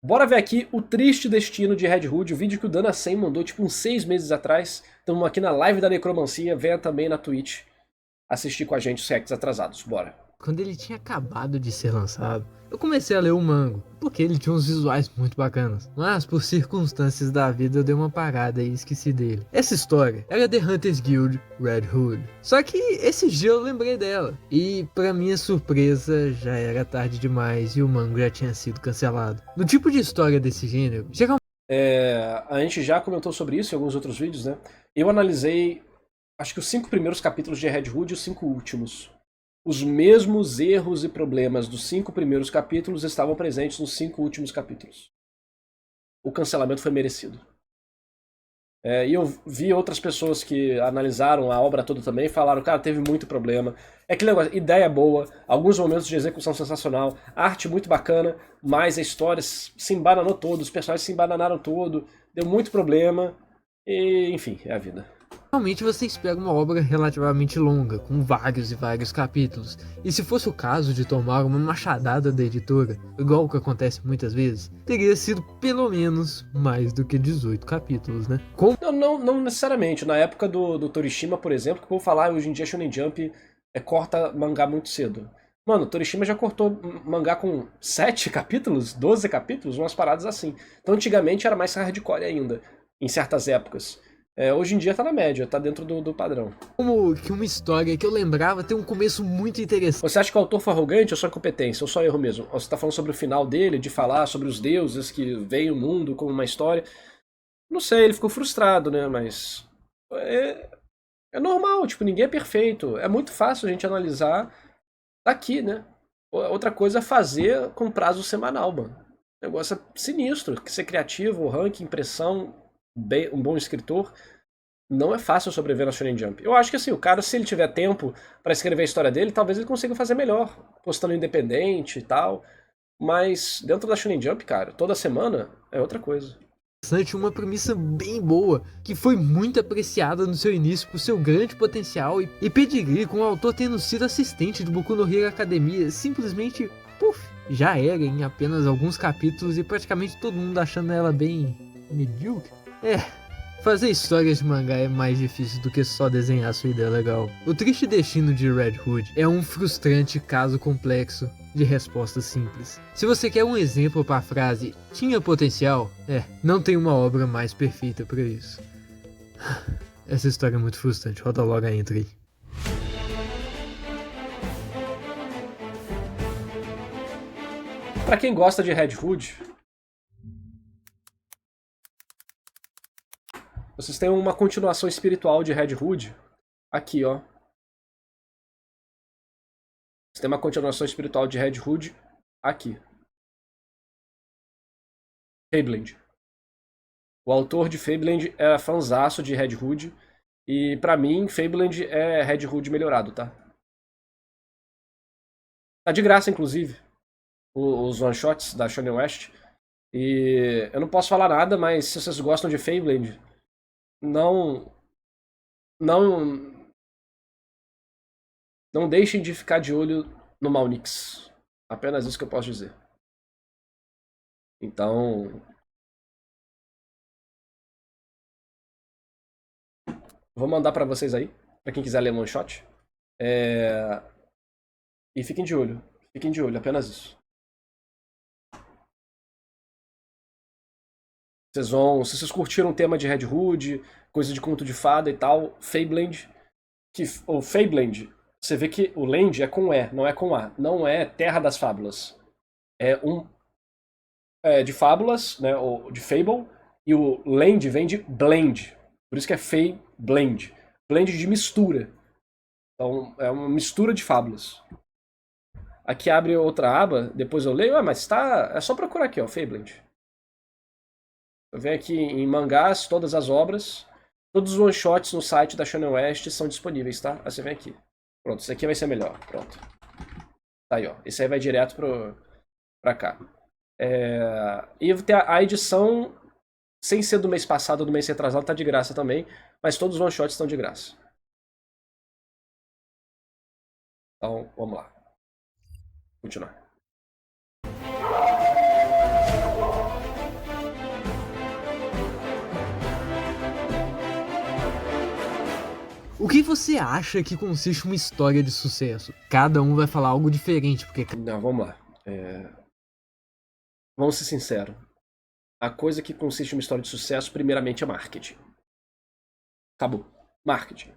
Bora ver aqui o triste destino de Red Hood, o vídeo que o Dana Sen mandou tipo uns 6 meses atrás. Estamos aqui na live da Necromancia, venha também na Twitch assistir com a gente os reacts atrasados, bora. Quando ele tinha acabado de ser lançado, eu comecei a ler o manga, porque ele tinha uns visuais muito bacanas. Mas por circunstâncias da vida eu dei uma parada e esqueci dele. Essa história era The Hunters Guild Red Hood. Só que esse dia eu lembrei dela. E pra minha surpresa já era tarde demais e o manga já tinha sido cancelado. No tipo de história desse gênero, geralmente A gente já comentou sobre isso em alguns outros vídeos, né? Eu analisei, acho que os 5 primeiros capítulos de Red Hood e os 5 últimos. Os mesmos erros e problemas dos 5 primeiros capítulos estavam presentes nos 5 últimos capítulos. O cancelamento foi merecido. E eu vi outras pessoas que analisaram a obra toda também e falaram, cara, teve muito problema. É aquele negócio, ideia boa, alguns momentos de execução sensacional, arte muito bacana, mas a história se embananou todo, os personagens se embananaram todo, deu muito problema, e enfim, é a vida. você espera uma obra relativamente longa, com vários e vários capítulos. E se fosse o caso de tomar uma machadada da editora, igual o que acontece muitas vezes, teria sido pelo menos mais do que 18 capítulos, né? Não necessariamente. Na época do Torishima, por exemplo, que eu vou falar, hoje em dia Shonen Jump corta mangá muito cedo. Mano, o Torishima já cortou mangá com 7 capítulos, 12 capítulos, umas paradas assim. Então antigamente era mais hardcore ainda, em certas épocas. Hoje em dia tá na média, tá dentro do padrão. Como que uma história que eu lembrava tem um começo muito interessante. Você acha que o autor foi arrogante ou só incompetência? Ou só erro mesmo? Ou você tá falando sobre o final dele, de falar sobre os deuses que veem o mundo como uma história? Não sei, ele ficou frustrado, né? Mas é normal, tipo, ninguém é perfeito. É muito fácil a gente analisar daqui, né? Outra coisa é fazer com prazo semanal, mano. O negócio é sinistro. Ser criativo, ranking, impressão, um bom escritor. Não é fácil sobreviver na Shonen Jump. Eu acho que assim, o cara, se ele tiver tempo pra escrever a história dele, talvez ele consiga fazer melhor, postando independente e tal. Mas dentro da Shonen Jump, cara, toda semana é outra coisa. Uma premissa bem boa, que foi muito apreciada no seu início por seu grande potencial e pedigree, com o autor tendo sido assistente de Boku no Hero Academia, simplesmente, puf, já era em apenas alguns capítulos e praticamente todo mundo achando ela bem medíocre. Fazer histórias de mangá é mais difícil do que só desenhar sua ideia legal. O triste destino de Red Hood é um frustrante caso complexo de respostas simples. Se você quer um exemplo para a frase tinha potencial, não tem uma obra mais perfeita para isso. Essa história é muito frustrante, roda logo a intro aí. Pra quem gosta de Red Hood, vocês têm uma continuação espiritual de Red Hood aqui, ó. Você tem uma continuação espiritual de Red Hood aqui. Fableland. O autor de Fableland era fanzaço de Red Hood. E pra mim, Fableland é Red Hood melhorado, tá? Tá de graça, inclusive, os one-shots da Shonen West. E eu não posso falar nada, mas se vocês gostam de Fableland, não... Não... Não deixem de ficar de olho no Malnix. Apenas isso que eu posso dizer. Então... Vou mandar pra vocês aí, pra quem quiser ler one shot. E fiquem de olho. Fiquem de olho, apenas isso. Se vocês curtiram o tema de Red Hood, coisa de conto de fada e tal, Fableland, o Fableland, você vê que o land é com E, não é com A. Não é Terra das Fábulas. De fábulas, né, ou de Fable, e o land vem de blend. Por isso que é Fableland. Blend de mistura. Então, é uma mistura de fábulas. Aqui abre outra aba, depois eu leio, mas tá. É só procurar aqui, ó, Fableland. Eu venho aqui em mangás, todas as obras. Todos os one-shots no site da Shonen West são disponíveis, tá? Aí você vem aqui. Pronto, esse aqui vai ser melhor. Pronto. Tá aí, ó. Esse aí vai direto pra cá. E a edição, sem ser do mês passado ou do mês retrasado, tá de graça também. Mas todos os one-shots estão de graça. Então, vamos lá. Continuar. O que você acha que consiste uma história de sucesso? Cada um vai falar algo diferente, porque... Não, vamos lá. Vamos ser sinceros. A coisa que consiste em uma história de sucesso, primeiramente, é marketing. Acabou. Marketing.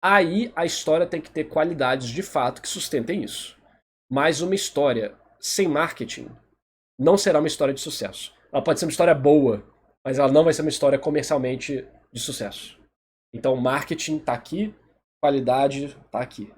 Aí a história tem que ter qualidades de fato que sustentem isso. Mas uma história sem marketing não será uma história de sucesso. Ela pode ser uma história boa, mas ela não vai ser uma história comercialmente de sucesso. Então marketing tá aqui, qualidade tá aqui.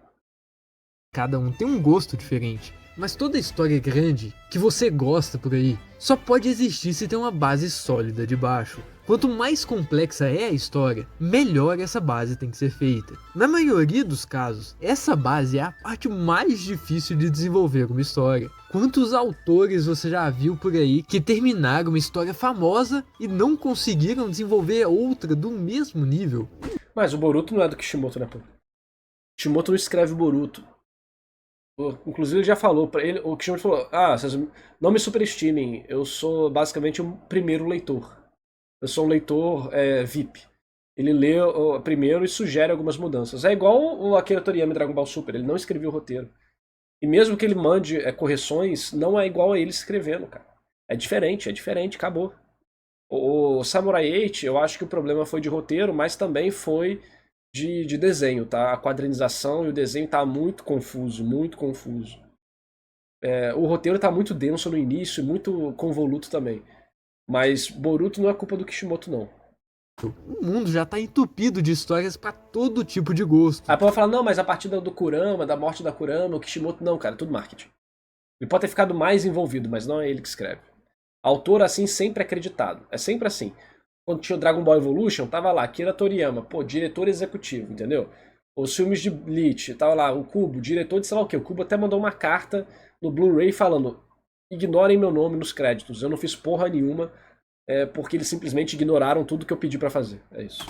Cada um tem um gosto diferente. Mas toda história grande, que você gosta por aí, só pode existir se tem uma base sólida de baixo. Quanto mais complexa é a história, melhor essa base tem que ser feita. Na maioria dos casos, essa base é a parte mais difícil de desenvolver uma história. Quantos autores você já viu por aí que terminaram uma história famosa e não conseguiram desenvolver outra do mesmo nível? Mas o Boruto não é do Kishimoto, né, pô? Kishimoto não escreve Boruto. Inclusive ele já falou pra ele, o Kishimoto falou, vocês não me superestimem, eu sou basicamente um primeiro leitor. Eu sou um leitor VIP. Ele lê primeiro e sugere algumas mudanças. É igual o Akira Toriyama em Dragon Ball Super, ele não escreveu o roteiro. E mesmo que ele mande correções, não é igual a ele escrevendo, cara. É diferente, acabou. O Samurai 8, eu acho que o problema foi de roteiro, mas também foi de desenho, tá? A quadrinização e o desenho tá muito confuso, muito confuso. O roteiro tá muito denso no início e muito convoluto também. Mas Boruto não é culpa do Kishimoto, não. O mundo já tá entupido de histórias pra todo tipo de gosto. Aí pode falar, não, mas a partir do Kurama, da morte da Kurama, o Kishimoto, não, cara, é tudo marketing. Ele pode ter ficado mais envolvido, mas não é ele que escreve. Autor, assim, sempre acreditado. É sempre assim. Quando tinha o Dragon Ball Evolution, tava lá, Akira Toriyama, diretor executivo, entendeu? Os filmes de Bleach, tava lá, o Kubo, diretor de sei lá o quê. O Kubo até mandou uma carta no Blu-ray falando, ignorem meu nome nos créditos, eu não fiz porra nenhuma, porque eles simplesmente ignoraram tudo que eu pedi pra fazer. É isso.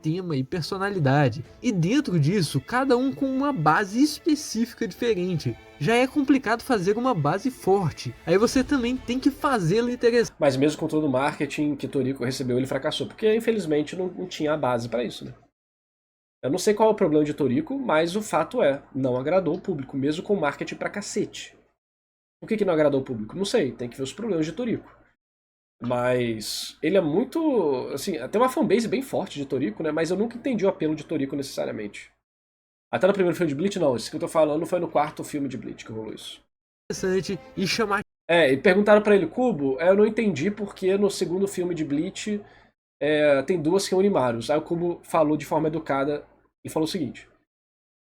Tema e personalidade. E dentro disso, cada um com uma base específica diferente. Já é complicado fazer uma base forte. Aí você também tem que fazê-la interessante. Mas mesmo com todo o marketing que Toriko recebeu, ele fracassou. Porque, infelizmente, não tinha a base pra isso, né? Eu não sei qual é o problema de Toriko, mas o fato é, não agradou o público, mesmo com marketing pra cacete. Por que não agradou o público? Não sei, tem que ver os problemas de Toriko. Mas ele é muito... assim, tem uma fanbase bem forte de Toriko, né? Mas eu nunca entendi o apelo de Toriko necessariamente. Até no primeiro filme de Bleach, não. Isso que eu tô falando foi no quarto filme de Bleach que rolou isso. Interessante e chamar... e perguntaram pra ele, Kubo, eu não entendi porque no segundo filme de Bleach tem duas que Onimarus. Aí o Kubo falou de forma educada e falou o seguinte.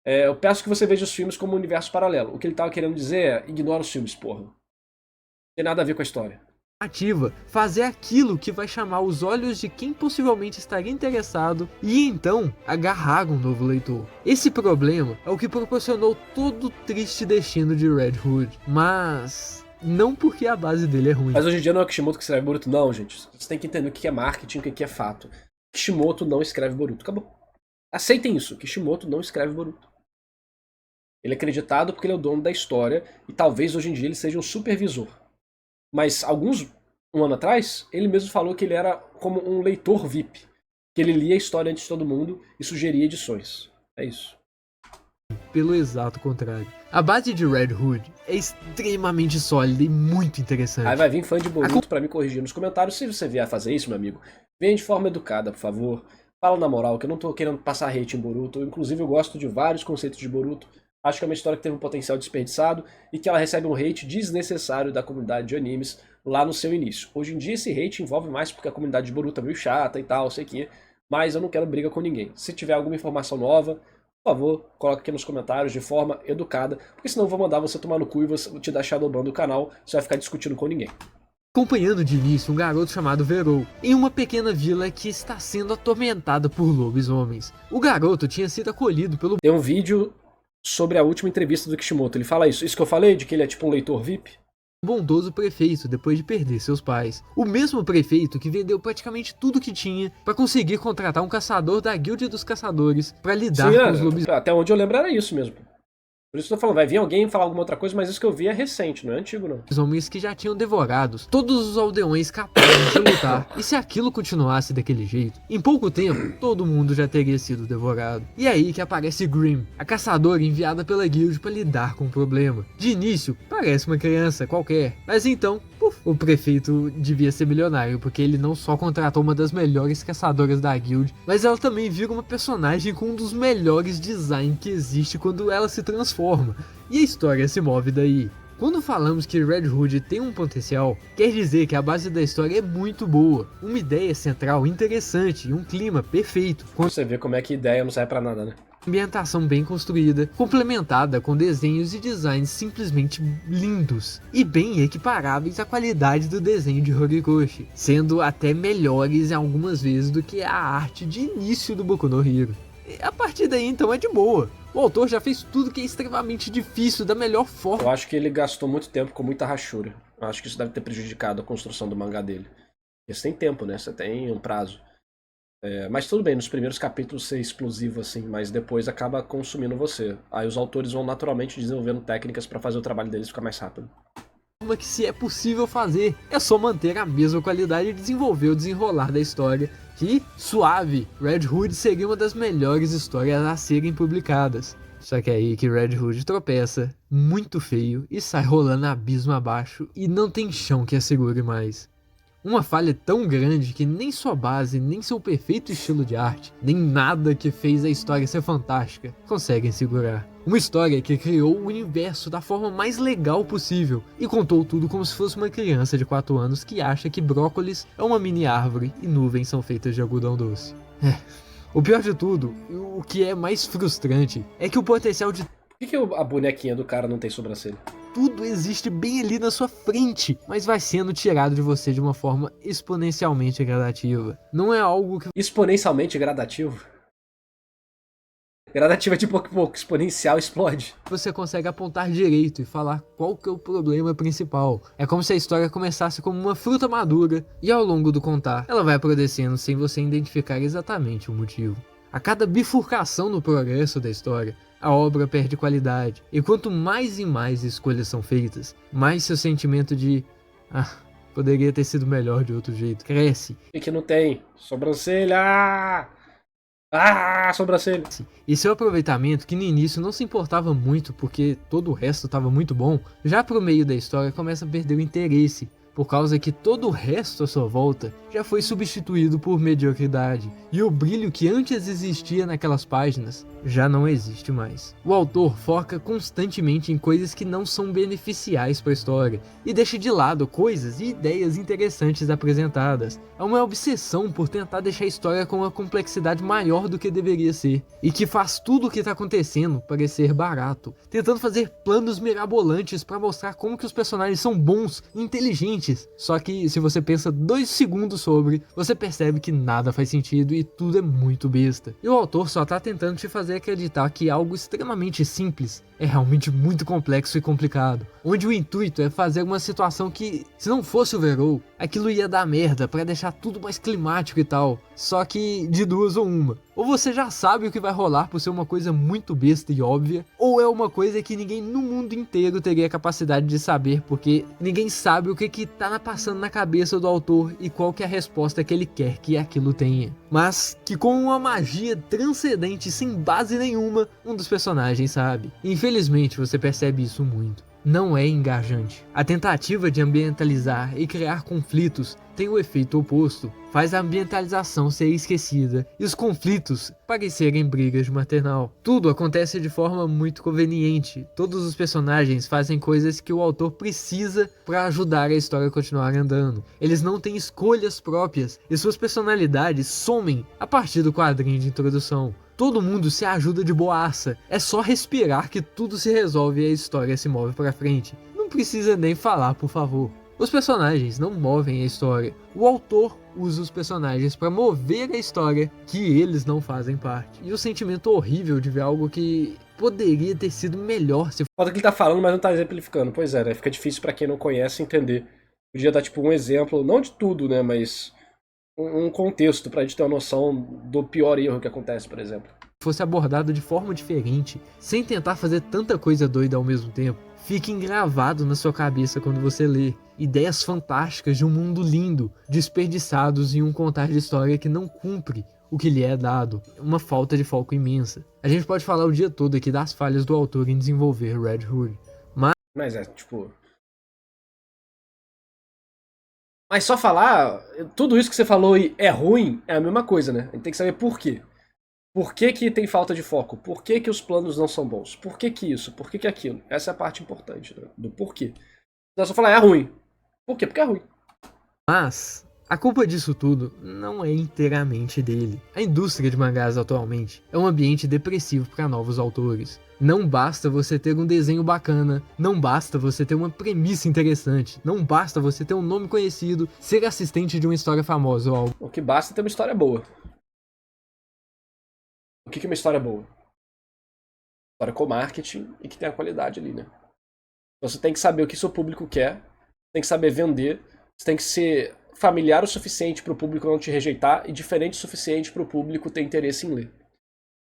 Eu peço que você veja os filmes como um universo paralelo. O que ele tava querendo dizer é, ignora os filmes, porra. Não tem nada a ver com a história. Fazer aquilo que vai chamar os olhos de quem possivelmente estaria interessado e então agarrar um novo leitor. Esse problema é o que proporcionou todo o triste destino de Red Hood, mas não porque a base dele é ruim. Mas hoje em dia não é o Kishimoto que escreve Boruto, não, gente. Você tem que entender o que é marketing, o que é fato. Kishimoto não escreve Boruto, acabou. Aceitem isso, Kishimoto não escreve Boruto. Ele é acreditado porque ele é o dono da história e talvez hoje em dia ele seja um supervisor. Mas um ano atrás, ele mesmo falou que ele era como um leitor VIP. Que ele lia a história antes de todo mundo e sugeria edições. É isso. Pelo exato contrário. A base de Red Hood é extremamente sólida e muito interessante. Aí vai vir fã de Boruto pra me corrigir nos comentários. Se você vier fazer isso, meu amigo, venha de forma educada, por favor. Fala na moral, que eu não tô querendo passar hate em Boruto. Inclusive, eu gosto de vários conceitos de Boruto. Acho que é uma história que teve um potencial desperdiçado e que ela recebe um hate desnecessário da comunidade de animes lá no seu início. Hoje em dia esse hate envolve mais porque a comunidade de Boruto é meio chata e tal, sei que, mas eu não quero briga com ninguém. Se tiver alguma informação nova, por favor, coloque aqui nos comentários de forma educada, porque senão eu vou mandar você tomar no cu e vou te dar shadowban do canal, você vai ficar discutindo com ninguém. Acompanhando de início um garoto chamado Verou, em uma pequena vila que está sendo atormentada por lobisomens. O garoto tinha sido acolhido pelo... Tem um vídeo sobre a última entrevista do Kishimoto, ele fala isso que eu falei, de que ele é tipo um leitor VIP. Bondoso prefeito depois de perder seus pais. O mesmo prefeito que vendeu praticamente tudo que tinha para conseguir contratar um caçador da Guilda dos Caçadores para lidar com os lobisomens. Até onde eu lembro era isso mesmo. Por isso que eu tô falando, vai vir alguém falar alguma outra coisa, mas isso que eu vi é recente, não é antigo, não. Os homens que já tinham devorado todos os aldeões capazes de lutar. E se aquilo continuasse daquele jeito, em pouco tempo, todo mundo já teria sido devorado. E é aí que aparece Grimm, a caçadora enviada pela guild para lidar com o problema. De início, parece uma criança qualquer, mas então, o prefeito devia ser milionário, porque ele não só contratou uma das melhores caçadoras da guild, mas ela também vira uma personagem com um dos melhores designs que existe quando ela se transforma. E a história se move daí. Quando falamos que Red Hood tem um potencial, quer dizer que a base da história é muito boa, uma ideia central interessante e um clima perfeito. Você vê como é que ideia não serve pra nada, né? Ambientação bem construída, complementada com desenhos e designs simplesmente lindos e bem equiparáveis à qualidade do desenho de Horikoshi, sendo até melhores em algumas vezes do que a arte de início do Boku no Hero. E a partir daí então é de boa. O autor já fez tudo que é extremamente difícil da melhor forma. Eu acho que ele gastou muito tempo com muita rachura. Eu acho que isso deve ter prejudicado a construção do mangá dele. Porque você tem tempo, né? Você tem um prazo. Mas tudo bem, nos primeiros capítulos ser explosivo assim, mas depois acaba consumindo você. Aí os autores vão naturalmente desenvolvendo técnicas pra fazer o trabalho deles ficar mais rápido. Que se é possível fazer, é só manter a mesma qualidade e desenvolver o desenrolar da história, que, suave, Red Hood seria uma das melhores histórias a serem publicadas. Só que é aí que Red Hood tropeça, muito feio, e sai rolando abismo abaixo e não tem chão que a segure mais. Uma falha tão grande que nem sua base, nem seu perfeito estilo de arte, nem nada que fez a história ser fantástica, conseguem segurar. Uma história que criou o universo da forma mais legal possível e contou tudo como se fosse uma criança de 4 anos que acha que brócolis é uma mini árvore e nuvens são feitas de algodão doce. O pior de tudo, o que é mais frustrante, é que o potencial de Por que a bonequinha do cara não tem sobrancelha? tudo existe bem ali na sua frente, mas vai sendo tirado de você de uma forma exponencialmente gradativa. Não é algo que Exponencialmente gradativo? Gradativo é de pouco em pouco, exponencial explode. você consegue apontar direito e falar qual que é o problema principal. É como se a história começasse como uma fruta madura e ao longo do contar, ela vai apodrecendo sem você identificar exatamente o motivo. A cada bifurcação no progresso da história, a obra perde qualidade, e quanto mais e mais escolhas são feitas, mais seu sentimento de poderia ter sido melhor de outro jeito cresce. E que não tem sobrancelha! Sobrancelha! E seu aproveitamento, que no início não se importava muito porque todo o resto estava muito bom, já pro meio da história começa a perder o interesse, por causa que todo o resto à sua volta já foi substituído por mediocridade, e o brilho que antes existia naquelas páginas já não existe mais. O autor foca constantemente em coisas que não são beneficiais para a história, e deixa de lado coisas e ideias interessantes apresentadas. É uma obsessão por tentar deixar a história com uma complexidade maior do que deveria ser, e que faz tudo o que está acontecendo parecer barato, tentando fazer planos mirabolantes para mostrar como que os personagens são bons e inteligentes. Só que se você pensa 2 segundos sobre, você percebe que nada faz sentido e tudo é muito besta. E o autor só tá tentando te fazer acreditar que algo extremamente simples é realmente muito complexo e complicado, onde o intuito é fazer uma situação que, se não fosse o Verou, aquilo ia dar merda pra deixar tudo mais climático e tal. Só que de duas ou uma. Ou você já sabe o que vai rolar por ser uma coisa muito besta e óbvia, ou é uma coisa que ninguém no mundo inteiro teria capacidade de saber, porque ninguém sabe o que tá passando na cabeça do autor e qual que é a resposta que ele quer que aquilo tenha. Mas que com uma magia transcendente sem base nenhuma, um dos personagens sabe. Infelizmente você percebe isso muito. Não é engajante. A tentativa de ambientalizar e criar conflitos tem o efeito oposto. Faz a ambientalização ser esquecida e os conflitos parecerem brigas de maternal. Tudo acontece de forma muito conveniente. Todos os personagens fazem coisas que o autor precisa para ajudar a história a continuar andando. Eles não têm escolhas próprias e suas personalidades somem a partir do quadrinho de introdução. Todo mundo se ajuda de boaça. É só respirar que tudo se resolve e a história se move pra frente. Não precisa nem falar, por favor. Os personagens não movem a história. O autor usa os personagens pra mover a história que eles não fazem parte. E o sentimento horrível de ver algo que poderia ter sido melhor se... Foda que ele tá falando, mas não tá exemplificando. Pois é, né? Fica difícil pra quem não conhece entender. Podia dar tipo um exemplo, não de tudo, né? Mas... um contexto pra gente ter uma noção do pior erro que acontece, por exemplo. fosse abordado de forma diferente, sem tentar fazer tanta coisa doida ao mesmo tempo, fique engravado na sua cabeça quando você lê. Ideias fantásticas de um mundo lindo, desperdiçados em um contar de história que não cumpre o que lhe é dado. Uma falta de foco imensa. A gente pode falar o dia todo aqui das falhas do autor em desenvolver Red Hood. Mas tipo... Mas só falar, tudo isso que você falou e é ruim, é a mesma coisa, né? A gente tem que saber por quê. Por que que tem falta de foco? Por que que os planos não são bons? Por que que isso? Por que que aquilo? Essa é a parte importante, né? Do porquê. Não é só falar, é ruim. Por quê? Porque é ruim. Mas a culpa disso tudo não é inteiramente dele. A indústria de mangás atualmente é um ambiente depressivo para novos autores. Não basta você ter um desenho bacana, não basta você ter uma premissa interessante, não basta você ter um nome conhecido, ser assistente de uma história famosa ou algo. O que basta é ter uma história boa. O que é uma história boa? História com marketing e que tenha qualidade ali, né? Você tem que saber o que seu público quer, tem que saber vender, você tem que ser familiar o suficiente para o público não te rejeitar e diferente o suficiente para o público ter interesse em ler.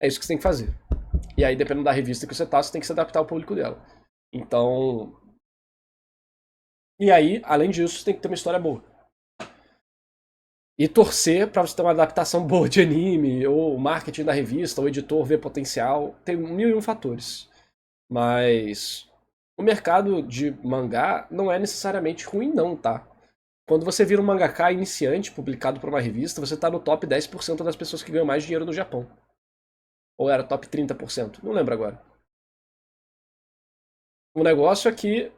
É isso que você tem que fazer. E aí, dependendo da revista que você tá, você tem que se adaptar ao público dela. Então... E aí, além disso, você tem que ter uma história boa. E torcer pra você ter uma adaptação boa de anime, ou marketing da revista, ou editor ver potencial. Tem 1001 fatores. Mas... o mercado de mangá não é necessariamente ruim não, tá? Quando você vira um mangaka iniciante publicado por uma revista, você tá no top 10% das pessoas que ganham mais dinheiro no Japão. Ou era top 30%? Não lembro agora. O negócio é que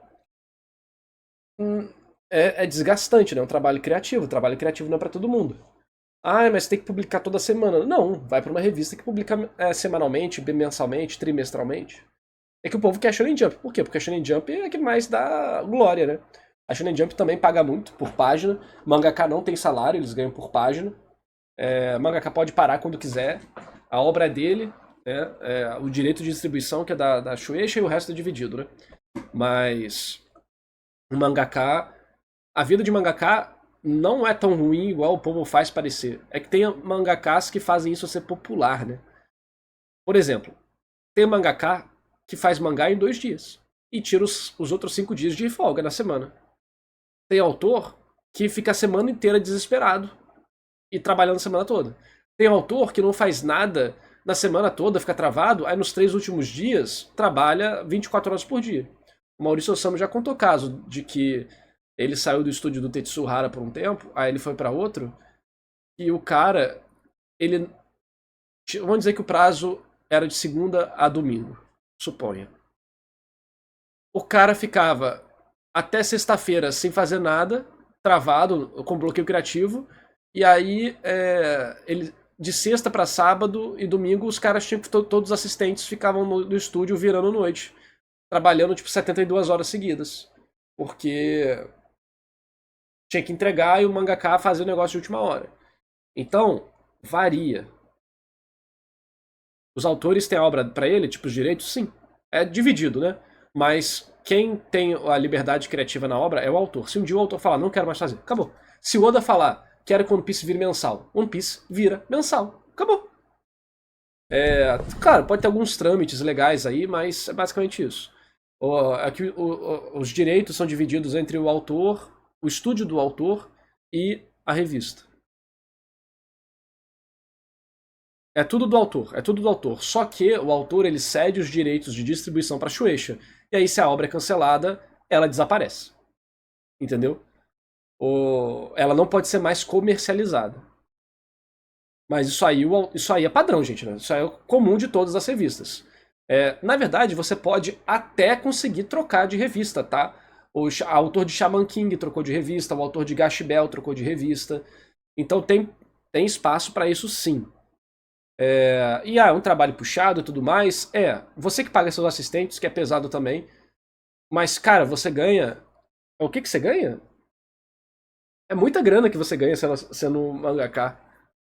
é desgastante, né? É um trabalho criativo. O trabalho criativo não é pra todo mundo. Ah, mas tem que publicar toda semana. Não, vai pra uma revista que publica semanalmente, bimensalmente, trimestralmente. É que o povo quer Shonen Jump. Por quê? Porque a Shonen Jump é a que mais dá glória, né? A Shonen Jump também paga muito por página. Mangaka não tem salário, eles ganham por página. Mangaka pode parar quando quiser. A obra é dele, né? O direito de distribuição que é da Shueisha e o resto é dividido, né? Mas o mangaka... A vida de mangaka não é tão ruim igual o povo faz parecer. É que tem mangakas que fazem isso ser popular, né? Por exemplo, tem mangaka que faz mangá em 2 dias e tira os outros 5 dias de folga na semana. Tem autor que fica a semana inteira desesperado e trabalhando a semana toda. Tem autor que não faz nada na semana toda, fica travado, aí nos 3 últimos dias trabalha 24 horas por dia. O Maurício Osamu já contou caso de que ele saiu do estúdio do Tetsuo Hara por um tempo, aí ele foi para outro, e o cara, ele... Vamos dizer que o prazo era de segunda a domingo, suponha. O cara ficava até sexta-feira sem fazer nada, travado, com bloqueio criativo, e aí ele de sexta para sábado e domingo os caras tinham que todos os assistentes ficavam no estúdio virando noite, trabalhando tipo 72 horas seguidas, porque tinha que entregar e o mangaka fazia o negócio de última hora. Então, varia. Os autores têm a obra pra ele, tipo os direitos? Sim. É dividido, né? Mas quem tem a liberdade criativa na obra é o autor. Se um dia o autor falar, não quero mais fazer, acabou. Se o Oda falar, quero que One Piece vire mensal, One Piece vira mensal. Acabou. Claro, pode ter alguns trâmites legais aí, mas é basicamente isso. Aqui, os direitos são divididos entre o autor, o estúdio do autor e a revista. É tudo do autor, é tudo do autor. Só que o autor ele cede os direitos de distribuição para a Shueisha. E aí, se a obra é cancelada, ela desaparece. Entendeu? Ela não pode ser mais comercializada. Mas isso aí é padrão, gente. Né? Isso aí é comum de todas as revistas. Na verdade, você pode até conseguir trocar de revista, tá? O autor de Shaman King trocou de revista, o autor de Gash Bell trocou de revista. Então tem espaço para isso sim. É um trabalho puxado e tudo mais. Você que paga seus assistentes, que é pesado também. Mas, cara, você ganha... O que você ganha? É muita grana que você ganha sendo mangaka.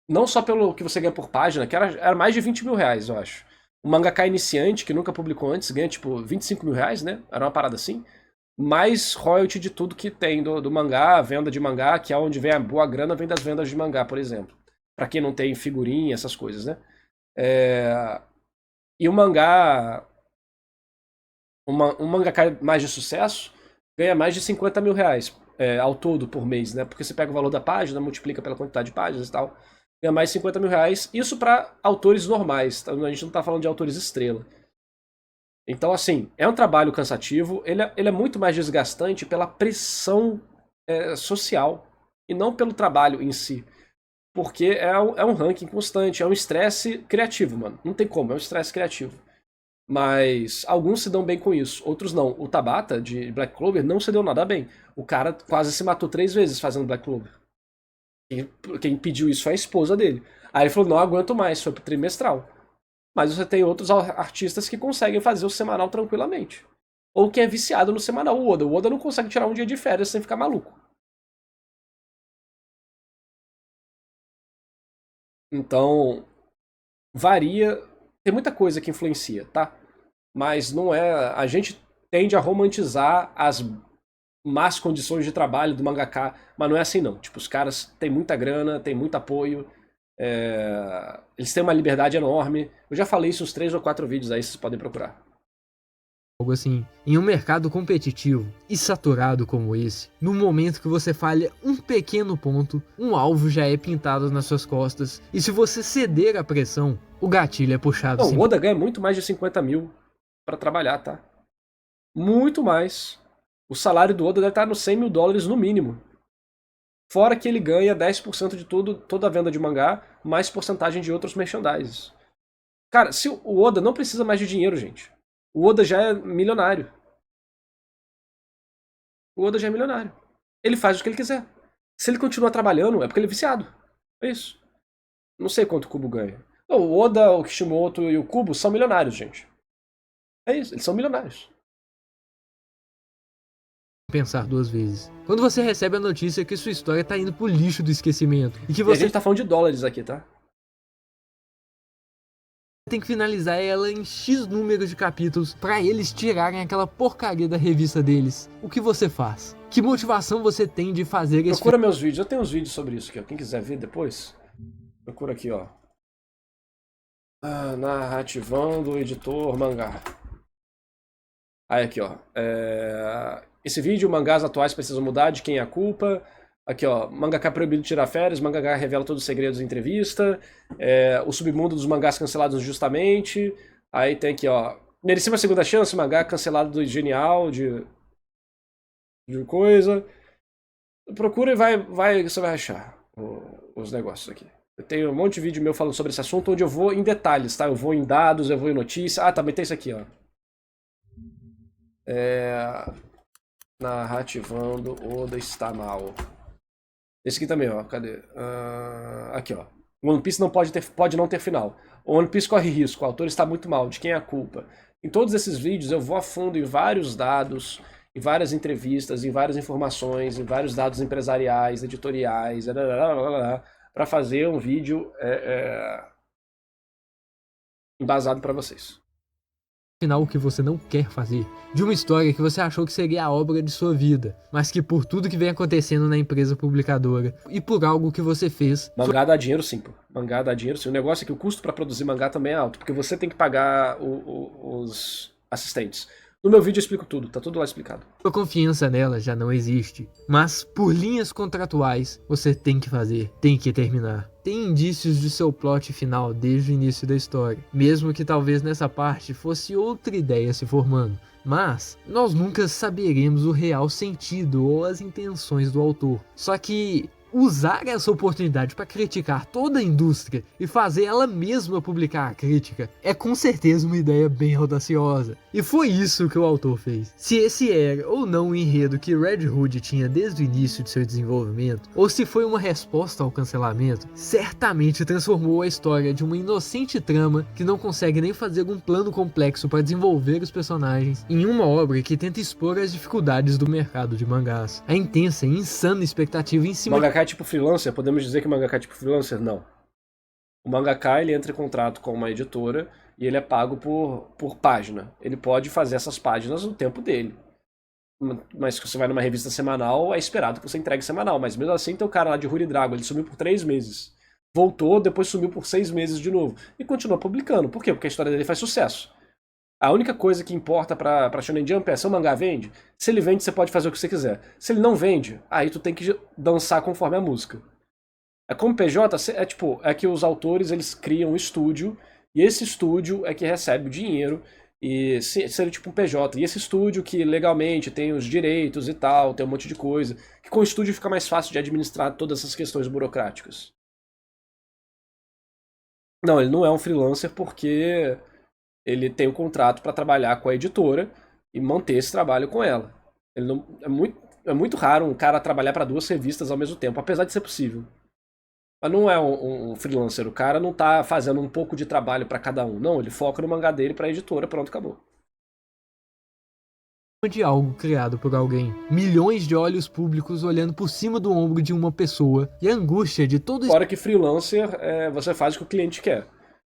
Não só pelo que você ganha por página, que era mais de 20 mil reais, eu acho. Um mangaka iniciante, que nunca publicou antes, ganha tipo 25 mil reais, né? Era uma parada assim. Mais royalty de tudo que tem do mangá, venda de mangá, que é onde vem a boa grana, vem das vendas de mangá, por exemplo. Pra quem não tem figurinha, essas coisas, né? E o mangá, um mangaka mais de sucesso ganha mais de 50 mil reais ao todo por mês, né? Porque você pega o valor da página, multiplica pela quantidade de páginas e tal, ganha mais de 50 mil reais. Isso para autores normais, tá? A gente não tá falando de autores estrela. Então, assim, é um trabalho cansativo, ele é muito mais desgastante pela pressão social e não pelo trabalho em si. Porque é um ranking constante, é um estresse criativo, mano. Não tem como, é um estresse criativo. Mas alguns se dão bem com isso, outros não. O Tabata, de Black Clover, não se deu nada bem. O cara quase se matou 3 vezes fazendo Black Clover. Quem pediu isso foi a esposa dele. Aí ele falou, não aguento mais, foi pro trimestral. Mas você tem outros artistas que conseguem fazer o semanal tranquilamente. Ou que é viciado no semanal. O Oda não consegue tirar um dia de férias sem ficar maluco. Então, varia. Tem muita coisa que influencia, tá? Mas não é. A gente tende a romantizar as más condições de trabalho do mangaka, mas não é assim não. Tipo, os caras têm muita grana, têm muito apoio, eles têm uma liberdade enorme. Eu já falei isso uns 3 ou 4 vídeos aí, vocês podem procurar. Algo assim, em um mercado competitivo e saturado como esse, no momento que você falha um pequeno ponto, um alvo já é pintado nas suas costas, e se você ceder à pressão, o gatilho é puxado. Não, o Oda ganha muito mais de 50 mil pra trabalhar, tá? Muito mais. O salário do Oda deve estar nos 100 mil dólares no mínimo. Fora que ele ganha 10% de toda a venda de mangá, mais porcentagem de outros merchandises. Cara, se o Oda não precisa mais de dinheiro, gente. O Oda já é milionário. O Oda já é milionário. Ele faz o que ele quiser. Se ele continua trabalhando, é porque ele é viciado. É isso. Não sei quanto o Kubo ganha. Não, o Oda, o Kishimoto e o Kubo são milionários, gente. É isso, eles são milionários. Pensar 2 vezes. Quando você recebe a notícia que sua história tá indo pro lixo do esquecimento e que E a você gente tá falando de dólares aqui, tá? tem que finalizar ela em X número de capítulos pra eles tirarem aquela porcaria da revista deles. O que você faz? Que motivação você tem de fazer esse... Procura meus vídeos, eu tenho uns vídeos sobre isso aqui, ó. Quem quiser ver depois, procura aqui, ó. Narrativando editor mangá. Aí aqui, ó. Esse vídeo, mangás atuais precisam mudar, de quem é a culpa. Aqui, ó. Mangaka proibido de tirar férias, mangaka revela todos os segredos em entrevista. O submundo dos mangás cancelados injustamente. Aí tem aqui, ó. Merecia uma segunda chance, mangá cancelado do Genial, de coisa. Procura e você vai achar os negócios aqui. Eu tenho um monte de vídeo meu falando sobre esse assunto, onde eu vou em detalhes, tá? Eu vou em dados, eu vou em notícia. Também tem isso aqui, ó. Narrativando Oda está mal. Esse aqui também, ó. Cadê? Aqui, ó. One Piece não pode não ter final. O One Piece corre risco. O autor está muito mal. De quem é a culpa? Em todos esses vídeos eu vou a fundo em vários dados, em várias entrevistas, em várias informações, em vários dados empresariais, editoriais, para fazer um vídeo embasado para vocês. Final que você não quer fazer, de uma história que você achou que seria a obra de sua vida, mas que por tudo que vem acontecendo na empresa publicadora e por algo que você fez... Mangá dá dinheiro sim, pô. Mangá dá dinheiro sim. O negócio é que o custo para produzir mangá também é alto, porque você tem que pagar os assistentes. No meu vídeo eu explico tudo, tá tudo lá explicado. Sua confiança nela já não existe, mas por linhas contratuais você tem que fazer, tem que terminar. Tem indícios de seu plot final desde o início da história, mesmo que talvez nessa parte fosse outra ideia se formando. Mas nós nunca saberemos o real sentido ou as intenções do autor. Só que usar essa oportunidade para criticar toda a indústria e fazer ela mesma publicar a crítica é com certeza uma ideia bem audaciosa. E foi isso que o autor fez. Se esse era ou não o enredo que Red Hood tinha desde o início de seu desenvolvimento, ou se foi uma resposta ao cancelamento, certamente transformou a história de uma inocente trama que não consegue nem fazer um plano complexo para desenvolver os personagens em uma obra que tenta expor as dificuldades do mercado de mangás. A intensa e insana expectativa em cima... Mangaka é tipo freelancer? Podemos dizer que o mangaka é tipo freelancer? Não. O mangaka, ele entra em contrato com uma editora e ele é pago por página. Ele pode fazer essas páginas no tempo dele. Mas se você vai numa revista semanal, é esperado que você entregue semanal. Mas mesmo assim tem o cara lá de Huri Dragon, ele sumiu por 3 meses. voltou, depois sumiu por 6 meses de novo. E continua publicando. Por quê? Porque a história dele faz sucesso. A única coisa que importa pra Shonen Jump é se o mangá vende. Se ele vende, você pode fazer o que você quiser. Se ele não vende, aí tu tem que dançar conforme a música. É como PJ, é tipo, é que os autores eles criam um estúdio e esse estúdio é que recebe o dinheiro e seria tipo um PJ. E esse estúdio que legalmente tem os direitos e tal, tem um monte de coisa, que com o estúdio fica mais fácil de administrar todas essas questões burocráticas. Não, ele não é um freelancer porque ele tem o contrato para trabalhar com a editora e manter esse trabalho com ela. Ele não, é muito raro um cara trabalhar para duas revistas ao mesmo tempo, apesar de ser possível. Mas não é um freelancer, o cara não tá fazendo um pouco de trabalho para cada um. Não, ele foca no mangá dele pra editora, pronto, acabou. De algo criado por alguém. Milhões de olhos públicos olhando por cima do ombro de uma pessoa e a angústia de todo Fora que freelancer, você faz o que o cliente quer.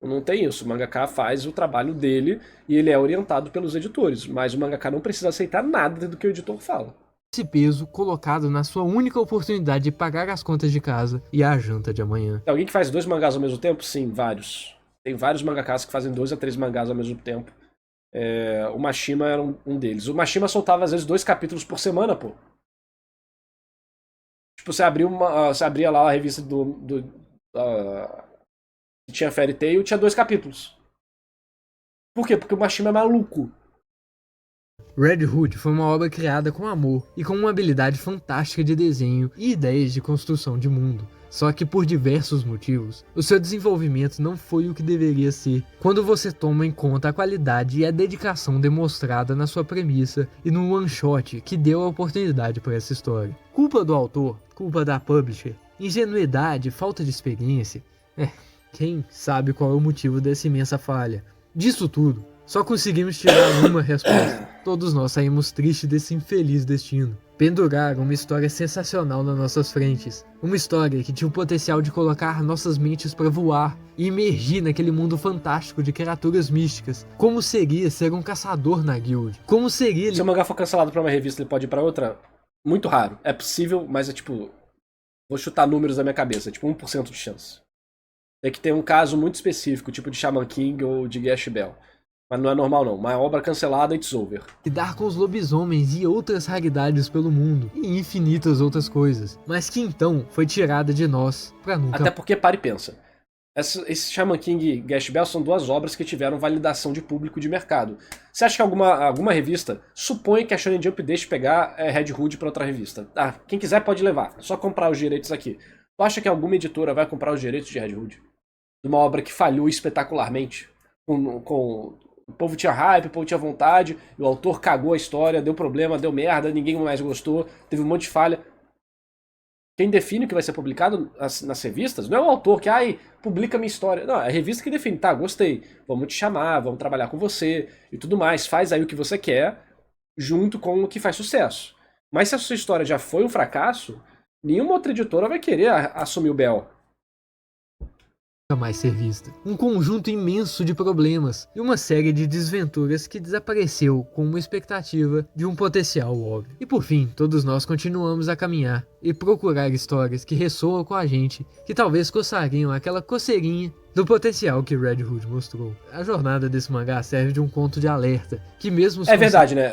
Não tem isso. O mangaka faz o trabalho dele e ele é orientado pelos editores. Mas o mangaka não precisa aceitar nada do que o editor fala. esse peso colocado na sua única oportunidade de pagar as contas de casa e a janta de amanhã. Tem alguém que faz 2 mangás ao mesmo tempo? Sim, vários. Tem vários mangakas que fazem 2 a 3 mangás ao mesmo tempo. O Mashima era um deles. O Mashima soltava às vezes 2 capítulos por semana, pô. Tipo, você abria lá a revista que tinha Fairy Tail, tinha 2 capítulos. Por quê? Porque o Mashima é maluco. Red Hood foi uma obra criada com amor e com uma habilidade fantástica de desenho e ideias de construção de mundo. Só que por diversos motivos, o seu desenvolvimento não foi o que deveria ser quando você toma em conta a qualidade e a dedicação demonstrada na sua premissa e no one-shot que deu a oportunidade para essa história. Culpa do autor, culpa da publisher, ingenuidade, falta de experiência. Quem sabe qual é o motivo dessa imensa falha? Disso tudo, só conseguimos tirar uma resposta. Todos nós saímos tristes desse infeliz destino. Penduraram uma história sensacional nas nossas frentes. Uma história que tinha o potencial de colocar nossas mentes para voar e imergir naquele mundo fantástico de criaturas místicas. Como seria ser um caçador na guild? Como seria... Se o mangá for cancelado pra uma revista, ele pode ir pra outra? Muito raro. É possível, mas é tipo... Vou chutar números da minha cabeça. É tipo 1% de chance. Tem que ter um caso muito específico, tipo de Shaman King ou de Gash Bell. Mas não é normal não. Uma obra cancelada, it's over. Lidar com os lobisomens e outras raridades pelo mundo. E infinitas outras coisas. Mas que então foi tirada de nós pra nunca... Até porque, para e pensa. Esse Shaman King e Gash Bell são 2 obras que tiveram validação de público e de mercado. Você acha que alguma revista supõe que a Shonen Jump deixe pegar Red Hood pra outra revista? Ah, quem quiser pode levar. É só comprar os direitos aqui. Tu acha que alguma editora vai comprar os direitos de Red Hood? De uma obra que falhou espetacularmente? O povo tinha hype, o povo tinha vontade, e o autor cagou a história, deu problema, deu merda, ninguém mais gostou, teve um monte de falha. Quem define o que vai ser publicado nas revistas não é o autor que, publica minha história. Não, é a revista que define, tá, gostei, vamos te chamar, vamos trabalhar com você e tudo mais. Faz aí o que você quer, junto com o que faz sucesso. Mas se a sua história já foi um fracasso, nenhuma outra editora vai querer assumir o BO. mais ser vista. Um conjunto imenso de problemas e uma série de desventuras que desapareceu com uma expectativa de um potencial óbvio. E por fim, todos nós continuamos a caminhar e procurar histórias que ressoam com a gente, que talvez coçariam aquela coceirinha do potencial que Red Hood mostrou. A jornada desse mangá serve de um ponto de alerta, que mesmo... É verdade, né?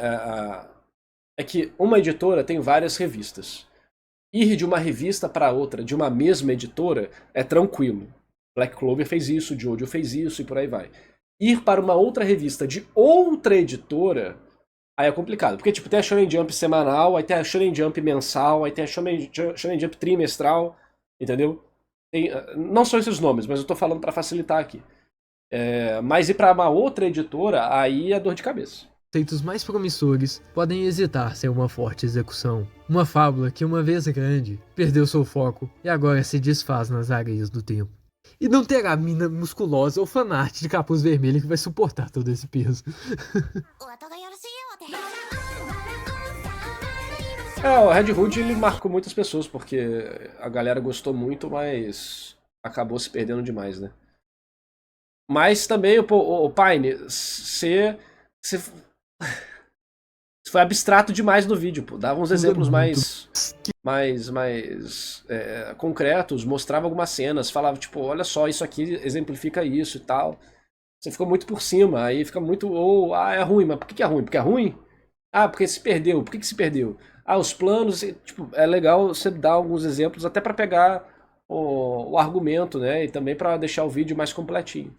É que uma editora tem várias revistas. Ir de uma revista para outra, de uma mesma editora, é tranquilo. Black Clover fez isso, Jojo fez isso e por aí vai. Ir para uma outra revista de outra editora, aí é complicado. Porque tipo, tem a Shonen Jump semanal, aí tem a Shonen Jump mensal, aí tem a Shonen Jump trimestral, entendeu? Não são esses nomes, mas eu tô falando para facilitar aqui. Mas ir para uma outra editora, aí é dor de cabeça. Conceitos mais promissores podem hesitar sem uma forte execução. Uma fábula que uma vez grande, perdeu seu foco e agora se desfaz nas areias do tempo. E não terá mina musculosa ou fanart de capuz vermelho que vai suportar todo esse peso. O Red Hood ele marcou muitas pessoas, porque a galera gostou muito, mas acabou se perdendo demais, né? Mas também, o Pine, se foi abstrato demais no vídeo, pô. Dava uns exemplos muito. mais concretos, mostrava algumas cenas, falava, tipo, olha só, isso aqui exemplifica isso e tal. Você ficou muito por cima, aí fica muito, é ruim, mas por que é ruim? Porque é ruim? Ah, porque se perdeu. Por que se perdeu? Ah, os planos, tipo, é legal você dar alguns exemplos até pra pegar o argumento, né? E também pra deixar o vídeo mais completinho.